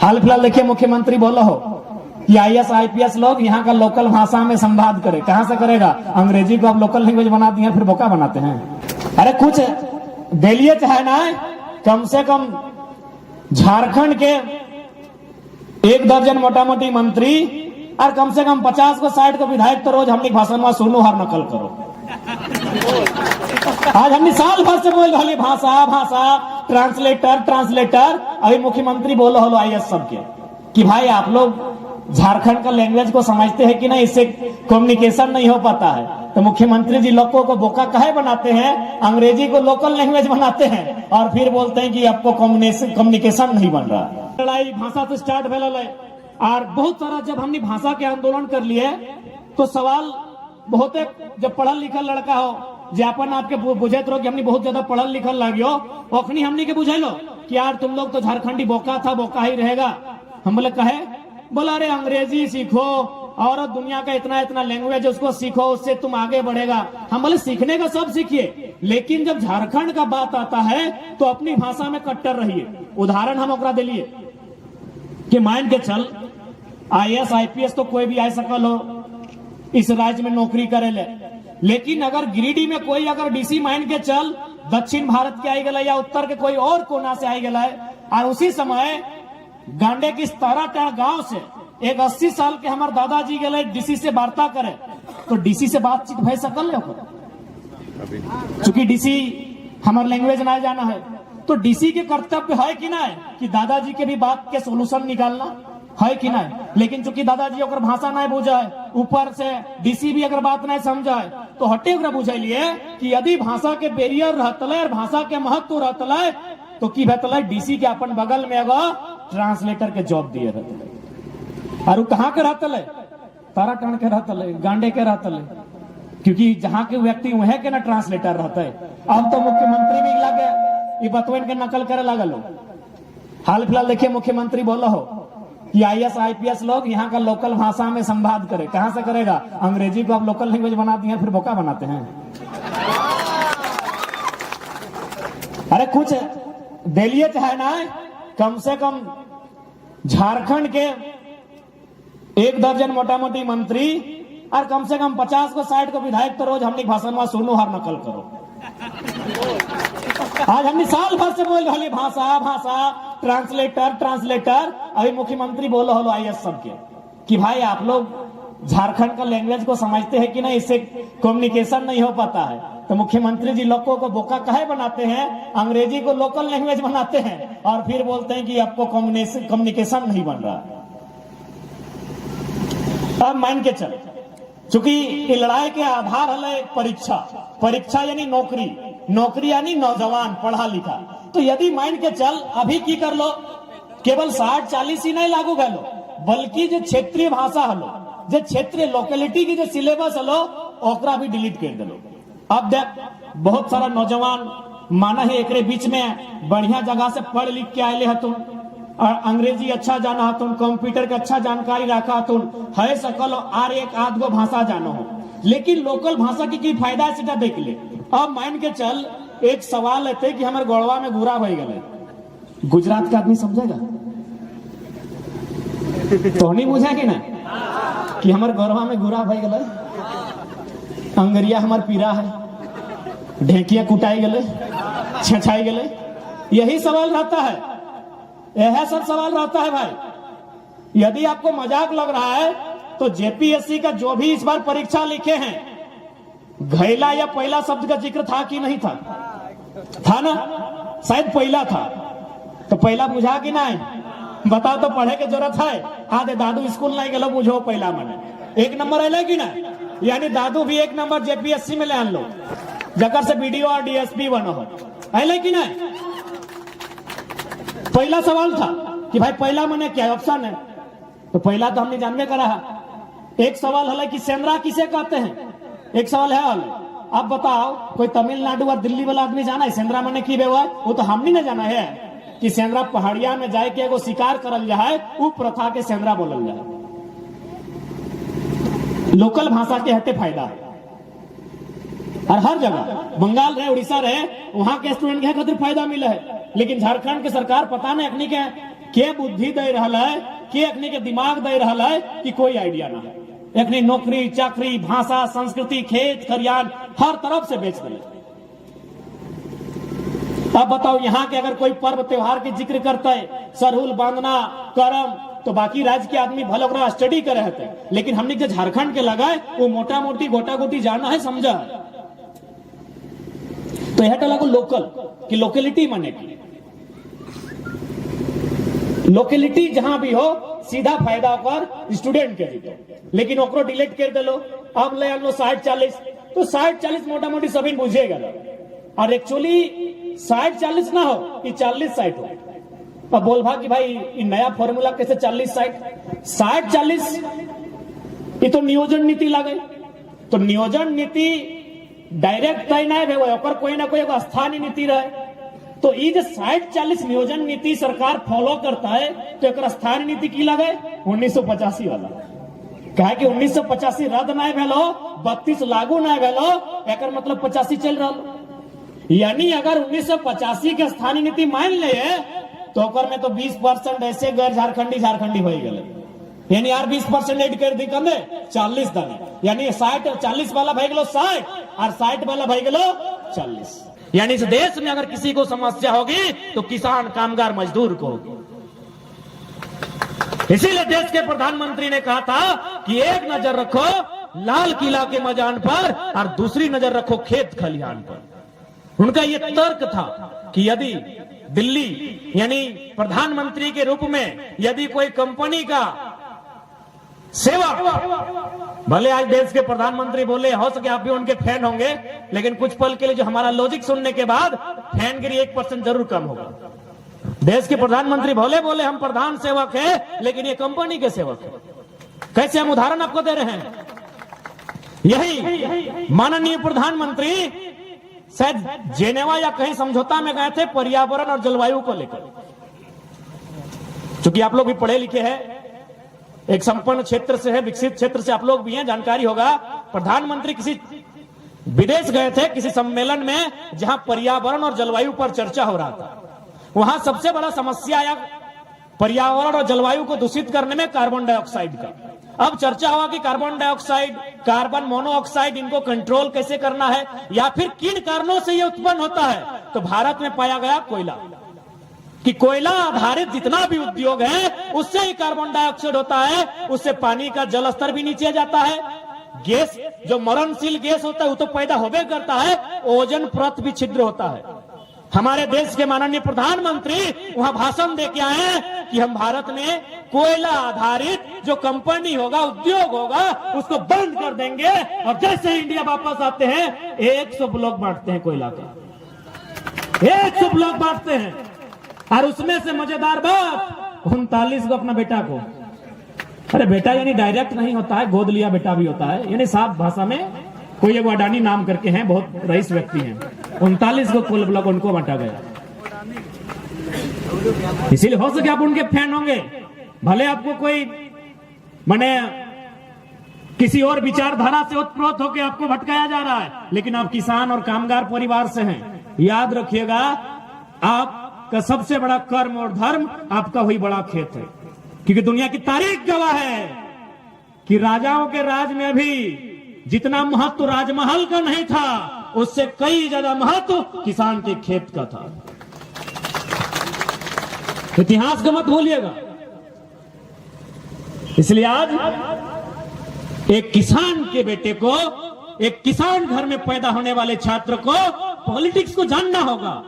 हाल फिलहाल देखिए मुख्यमंत्री बोला हो कि आईएएस आईपीएस लोग यहाँ का लोकल भाषा में संवाद करे। कहां से करेगा? अंग्रेजी को आप लोकल लैंग्वेज बना दिए फिर बोका बनाते हैं। अरे कुछ दिलिये चाहे ना, कम से कम झारखंड के 1 दर्जन मोटा मोटी मंत्री और कम से कम 50 को 60 को विधायक तो रोज हमने भाषण में सुनो हर नकल करो। आज हमने साल भर से बोल रही भाषा भाषा ट्रांसलेटर। अभी मुख्यमंत्री बोल रहा आईएएस सबके कि भाई आप लोग झारखंड का लैंग्वेज को समझते हैं कि नहीं, इससे कम्युनिकेशन नहीं हो पाता है। तो मुख्यमंत्री जी लोगों को बोका काहे बनाते हैं, अंग्रेजी को लोकल लैंग्वेज बनाते हैं और फिर बोलते हैं कि आपको कम्युनिकेशन नहीं बन रहा। लड़ाई भाषा से स्टार्ट भेल और बहुत सारा जब हमने भाषा के आंदोलन कर लिए तो सवाल बहुत जब पढ़ल लिखल लड़का हो जे अपन आपके बुझे तो हमने बहुत ज्यादा पढ़ल लिखल लगियो ओखनी हमने के बुझेलो कि यार तुम लोग तो झारखंडी बोका था, बोका ही रहेगा। हम बोले कहे, बोला अरे अंग्रेजी सीखो और दुनिया का इतना इतना लैंग्वेज उसको सीखो, उससे तुम आगे बढ़ेगा। हम बोले सीखने का सब सीखिए, लेकिन जब झारखंड का बात आता है तो अपनी भाषा में कट्टर रहिए। उदाहरण हम ओकरा दिलिए कि मान के चल आईएएस आईपीएस तो कोई भी आ सकल हो इस राज्य में नौकरी करे ले, लेकिन अगर गिरिडीह में कोई अगर डीसी मान के चल दक्षिण भारत के आई गए या उत्तर के कोई और कोना से आई गए और उसी समय गांडे की ताराटाड़ गांव से एक 80 साल के हमारे दादाजी गए डीसी से वार्ता करे तो डीसी से बातचीत भय सकल है। चूंकि डीसी हमारे लैंग्वेज ना जाना है तो डीसी के कर्तव्य है कि ना कि दादाजी के भी बात के सोल्यूशन निकालना है कि ना। लेकिन चूंकि दादाजी अगर भाषा नहीं बुझाए, ऊपर से डीसी भी अगर बात नहीं समझाए तो हटे बुझाइए कि यदि भाषा के बैरियर रहतले और भाषा के महत्व रहतले तो की भेतले डीसी के अपन बगल में एगो ट्रांसलेटर के जॉब दिए रहते और कहाँ के रहतले, ताराटाड़ के रहतले, गांडे के रहतले, क्योंकि जहां के व्यक्ति वह के ना ट्रांसलेटर रहते। अब तो मुख्यमंत्री भी लगे बतवन के नकल करे लगल। हाल फिलहाल देखिए मुख्यमंत्री बोला हो कि आईएएस आईपीएस लोग यहाँ का लोकल भाषा में संवाद करे। कहां से करेगा? अंग्रेजी को आप लोकल लैंग्वेज बना दिए फिर बोका बनाते हैं। अरे कुछ दिलिये चाहे ना, कम से कम झारखंड के 1 दर्जन मोटा मोटी मंत्री और कम से कम 50 को 60 को विधायक तो रोज हमने भाषण में सुनो हर नकल करो। आज हमने साल भर से बोल रही भाषा भाषा ट्रांसलेटर। अभी मुख्यमंत्री बोल रहा आईएएस सबके कि भाई आप लोग झारखंड का लैंग्वेज को समझते हैं कि नहीं, इससे कम्युनिकेशन नहीं हो पाता है। तो मुख्यमंत्री जी लोगों को बोका काहे बनाते हैं, अंग्रेजी को लोकल लैंग्वेज बनाते हैं और फिर बोलते हैं कि आपको कम्युनिकेशन नहीं बन रहा। अब मान के चल, चूंकि लड़ाई के आधार है परीक्षा यानी नौकरी यानी नौजवान पढ़ा लिखा। तो यदि मान के चल अभी की कर लो, केवल 60-40 ही नहीं लागू कर लो, बल्कि जो क्षेत्रीय भाषा हलो, जो क्षेत्रीय लोकेलिटी की जो सिलेबस हलो ओकरा भी डिलीट कर दो। अब देख बहुत सारा नौजवान माना है एक बीच में बढ़िया जगह से पढ़ लिख के आये हतुन और अंग्रेजी अच्छा जाना हतुन, कंप्यूटर के अच्छा जानकारी रखा हतुन, है सकल और एक आध गो भाषा जानो हो, लेकिन लोकल भाषा की फायदा है सीधा देख ले। अब मान के चल एक सवाल है कि हमारे गोड़वा में घूरा भई गए, गुजरात का आदमी समझेगा तो नहीं बुझे कि ना कि हमारे गोड़वा में घूरा भई गए, अंगरिया हमार पीरा है, ढेकिया कुटाई गए, छछाई गए, यही सवाल रहता है, यह सब सवाल रहता है भाई। यदि आपको मजाक लग रहा है तो जेपीएससी का जो भी इस बार परीक्षा लिखे हैं घैला या पहला शब्द का जिक्र था कि नहीं था ना? शायद पहला था। तो पहला बुझा कि नहीं बताओ तो पढ़े के जरूरत है। हाँ दे दादू स्कूल नहीं गलो बुझो पहला मैंने 1 नंबर अल कि ना, यानी दादू भी 1 नंबर जेपीएससी में ले आन लो जकर से बीडीओ और डीएसपी बनो हो अल कि ना। पहला सवाल था कि भाई पहला मैंने क्या ऑप्शन है, तो पहला तो हमने जानने का रहा। एक सवाल है कि सेंद्रा किसे कहते हैं, एक सवाल है। अब बताओ कोई तमिलनाडु और दिल्ली वाला आदमी जाना है सेंद्रा मैंने की हुआ? वो तो हमने नहीं जाना है कि सेंद्रा पहाड़िया में जाए के एगो शिकार करल जाए, वो प्रथा के सेंद्रा बोलल जाए। लोकल भाषा के हटे फायदा है और हर जगह बंगाल रहे उड़ीसा रहे वहां के स्टूडेंट के खातिर फायदा मिले है, लेकिन झारखंड के सरकार पता नहीं अपनी के के बुद्धि दे रहा है, के अखनी के दिमाग दे रहा है कि कोई आइडिया ना है। अखनी नौकरी चाकरी भाषा संस्कृति खेत खरियान हर तरफ से बेच दिले। अब बताओ यहाँ के अगर कोई पर्व त्योहार के जिक्र करता है, सरहुल बांधना करम, तो बाकी राज्य के आदमी भले स्टडी करे है, लेकिन हमने जो झारखंड के लगाए वो मोटा मोटी गोटा गोटी जाना है समझा है। तो यह लगो लोकल की लोकेलिटी माने की लोकेलिटी जहां भी हो सीधा फायदा होकर स्टूडेंट के दो, लेकिन ओकरो डिलीट कर दे लो। अब ले लो 60-40, तो 60-40 मोटा मोटी सभी बुझेगा ना। और एक्चुअली 60-40 ना हो कि 40-60 हो। अब बोल भा कि भाई ये नया फॉर्मूला कैसे 40-60 ये तो नियोजन नीति लगे। तो नियोजन नीति डायरेक्ट तय नहीं है, कोई ना कोई स्थानीय नीति रहे। तो ये जो 60-40 नियोजन नीति सरकार फॉलो करता है, तो एक स्थानीय नीति की लगे 1985 वाला। कहे कि 1985 रद्द नहीं भेलो, 32 लागू नहीं भेलो, एक मतलब 85 चल रहा। यानी अगर 1985 के स्थानीय नीति मान ले तो में तो 20% ऐसे गैर झारखंडी हो गए। यानी यार 20% ऐड कर दी कमे 40 दाने, यानी 60-40 वाला भाई गलो 60 और 60 वाला भाई गलो 40। यानी इस देश में अगर किसी को समस्या होगी तो किसान कामगार मजदूर को होगी। इसीलिए देश के प्रधानमंत्री ने कहा था कि एक नजर रखो लाल किला के मैदान पर और दूसरी नजर रखो खेत खलिहान पर। उनका यह तर्क था कि यदि दिल्ली यानी प्रधानमंत्री के रूप में यदि कोई कंपनी का सेवा, भले आज देश के प्रधानमंत्री बोले हो सके आप भी उनके फैन होंगे, लेकिन कुछ पल के लिए जो हमारा लॉजिक सुनने के बाद फैनगिरी 1% जरूर कम होगा। देश के प्रधानमंत्री बोले हम प्रधान सेवक है, लेकिन ये कंपनी के सेवक है। कैसे हम उदाहरण आपको दे रहे हैं। यही माननीय प्रधानमंत्री शायद जेनेवा या कहीं समझौता में गए थे पर्यावरण और जलवायु को लेकर। क्योंकि आप लोग भी पढ़े लिखे हैं, एक संपन्न क्षेत्र से है, विकसित क्षेत्र से आप लोग भी हैं, जानकारी होगा। प्रधानमंत्री किसी विदेश गए थे किसी सम्मेलन में जहां पर्यावरण और जलवायु पर चर्चा हो रहा था। वहां सबसे बड़ा समस्या आया पर्यावरण और जलवायु को दूषित करने में कार्बन डाइऑक्साइड का। अब चर्चा हुआ कि कार्बन डाइऑक्साइड, कार्बन मोनोऑक्साइड, इनको कंट्रोल कैसे करना है या फिर किन कारणों से ये उत्पन्न होता है। तो भारत में पाया गया कोयला, कि कोयला आधारित जितना भी उद्योग है उससे ही कार्बन डाइऑक्साइड होता है, उससे पानी का जल स्तर भी नीचे जाता है। गैस जो मरणशील गैस होता है वो तो पैदा होबे करता है, ओजोन परत भी छिद्र होता है। हमारे देश के माननीय प्रधानमंत्री वहां भाषण दे के आए कि हम भारत में कोयला आधारित जो कंपनी होगा, उद्योग होगा, उसको बंद कर देंगे। और जैसे इंडिया वापस आते हैं 100 ब्लॉक बांटते हैं कोयला का, 100 ब्लॉक बांटते हैं। और उसमें से मजेदार बात 39 को अपना बेटा को, अरे बेटा यानी डायरेक्ट नहीं होता है, गोद लिया बेटा भी होता है, यानी साफ भाषा में कोई एक अडानी नाम करके हैं, बहुत रईस व्यक्ति हैं, 39 को कुल ब्लॉक उनको बांटा गया। इसीलिए हो सके आप उनके फैन होंगे, भले आपको कोई माने किसी और विचारधारा से उत्प्रोत होकर आपको भटकाया जा रहा है, लेकिन आप किसान और कामगार परिवार से हैं। याद रखिएगा आपका सबसे बड़ा कर्म और धर्म आपका वही बड़ा खेत है। क्योंकि दुनिया की तारीख गवाह है कि राजाओं के राज में भी जितना महत्व राजमहल का नहीं था, उससे कई ज्यादा महत्व किसान के खेत का था। इतिहास का मत भूलिएगा। इसलिए आज एक किसान के बेटे को, एक किसान घर में पैदा होने वाले छात्र को पॉलिटिक्स को जानना होगा।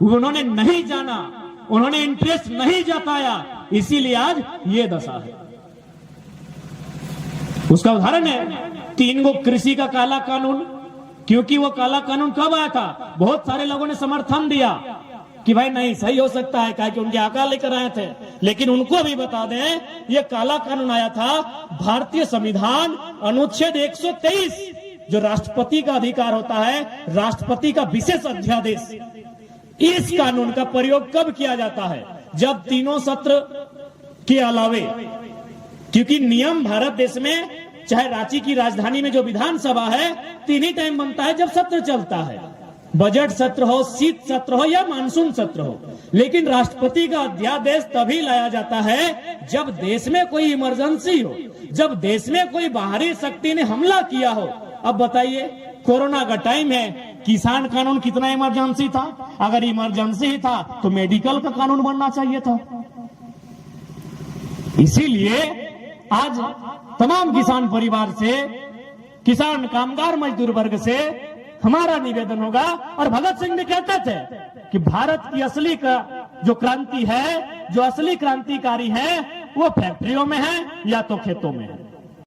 उन्होंने नहीं जाना, उन्होंने इंटरेस्ट नहीं जताया, इसीलिए आज ये दशा है। उसका उदाहरण है 3 गो कृषि का काला कानून। क्योंकि वो काला कानून कब आया था, बहुत सारे लोगों ने समर्थन दिया कि भाई नहीं सही हो सकता है, कि उनके आका लेकर आए थे। लेकिन उनको भी बता दें ये काला कानून आया था भारतीय संविधान अनुच्छेद 123, जो राष्ट्रपति का अधिकार होता है, राष्ट्रपति का विशेष अध्यादेश। इस कानून का प्रयोग कब किया जाता है, जब तीनों सत्र के अलावे, क्योंकि नियम भारत देश में चाहे रांची की राजधानी में जो विधानसभा है 3 ही टाइम बनता है जब सत्र चलता है। बजट सत्र हो, शीत सत्र हो या मानसून सत्र हो, लेकिन राष्ट्रपति का अध्यादेश तभी लाया जाता है जब देश में कोई इमरजेंसी हो, जब देश में कोई बाहरी शक्ति ने हमला किया हो। अब बताइए, कोरोना का टाइम है, किसान कानून कितना इमरजेंसी था? अगर इमरजेंसी था तो मेडिकल का कानून बनना चाहिए था। इसीलिए आज तमाम किसान परिवार से, किसान कामगार मजदूर वर्ग से हमारा निवेदन होगा, और भगत सिंह ने कहते थे कि भारत की असली का जो क्रांति है, जो असली क्रांतिकारी है, वो फैक्ट्रियों में है या तो खेतों में है।